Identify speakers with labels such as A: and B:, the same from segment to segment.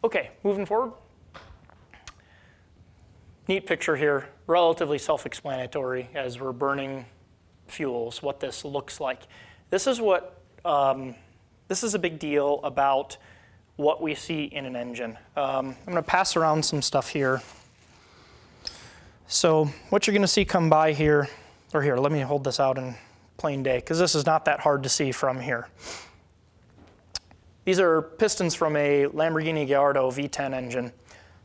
A: Okay, moving forward. Neat picture here, relatively self-explanatory as we're burning fuels, what this looks like. This is a big deal about what we see in an engine. I'm going to pass around some stuff here. So what you're going to see come by here, or here, let me hold this out in plain day, because this is not that hard to see from here. These are pistons from a Lamborghini Gallardo V10 engine.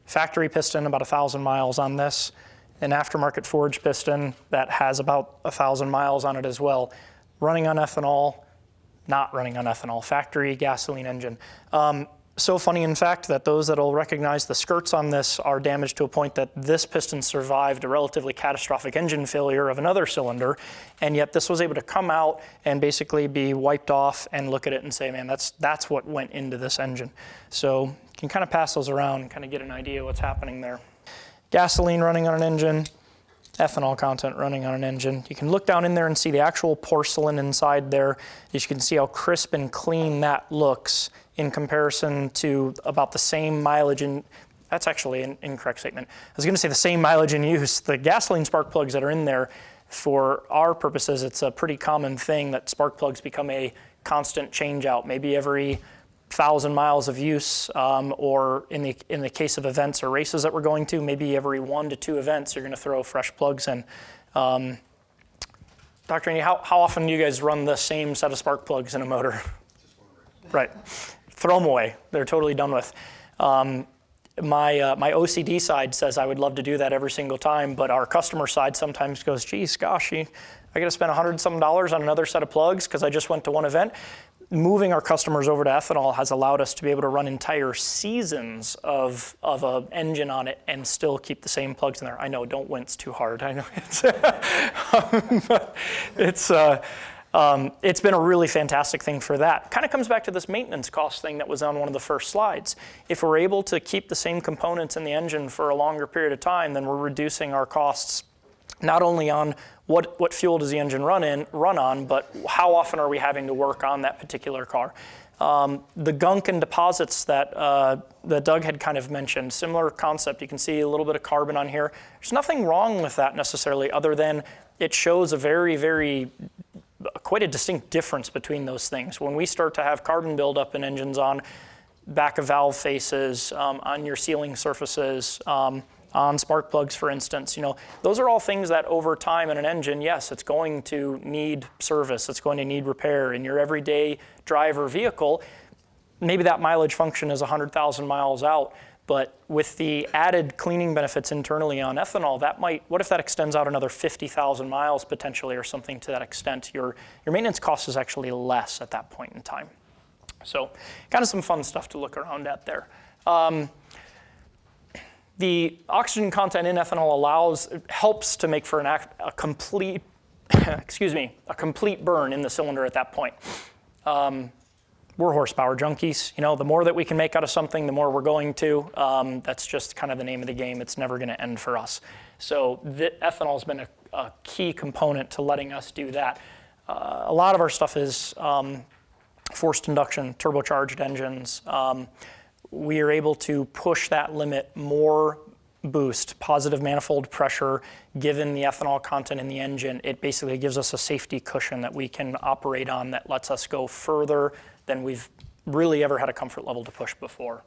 A: Factory piston, about 1,000 miles on this. An aftermarket forged piston that has about 1,000 miles on it as well. Running on ethanol, not running on ethanol, factory gasoline engine. So funny, in fact, that those that will recognize the skirts on this are damaged to a point that this piston survived a relatively catastrophic engine failure of another cylinder, and yet this was able to come out and basically be wiped off and look at it and say, man, that's what went into this engine. So you can kind of pass those around and kind of get an idea of what's happening there. Gasoline running on an engine, ethanol content running on an engine. You can look down in there and see the actual porcelain inside there. You can see how crisp and clean that looks in comparison to about the same mileage in, that's actually an incorrect statement. I was going to say the same mileage in use. The gasoline spark plugs that are in there, for our purposes, it's a pretty common thing that spark plugs become a constant change out, maybe every 1,000 miles of use, or in the case of events or races that we're going to, maybe every 1 to 2 events, you're going to throw fresh plugs in. Dr. Andy, how often do you guys run the same set of spark plugs in a motor? Right. Throw them away. They're totally done with. My OCD side says I would love to do that every single time, but our customer side sometimes goes, geez, gosh, I got to spend $100-some on another set of plugs because I just went to one event. Moving our customers over to ethanol has allowed us to be able to run entire seasons of an engine on it and still keep the same plugs in there. I know, don't wince too hard. I know it's been a really fantastic thing for that. Kind of comes back to this maintenance cost thing that was on one of the first slides. If we're able to keep the same components in the engine for a longer period of time, then we're reducing our costs not only on what fuel does the engine run on, but how often are we having to work on that particular car. The gunk and deposits that Doug had kind of mentioned, similar concept. You can see a little bit of carbon on here. There's nothing wrong with that necessarily, other than it shows a quite a distinct difference between those things. When we start to have carbon buildup in engines on back of valve faces, on your sealing surfaces, on spark plugs, for instance, those are all things that over time in an engine, yes, it's going to need service, it's going to need repair. In your everyday driver vehicle, maybe that mileage function is 100,000 miles out, but with the added cleaning benefits internally on ethanol, what if that extends out another 50,000 miles potentially or something to that extent? Your maintenance cost is actually less at that point in time. So kind of some fun stuff to look around at there. The oxygen content in ethanol helps to make for a complete, a complete burn in the cylinder at that point. We're horsepower junkies. The more that we can make out of something, the more we're going to. That's just kind of the name of the game. It's never going to end for us. So ethanol has been a key component to letting us do that. A lot of our stuff is forced induction, turbocharged engines. We are able to push that limit more boost, positive manifold pressure, given the ethanol content in the engine. It basically gives us a safety cushion that we can operate on that lets us go further than we've really ever had a comfort level to push before.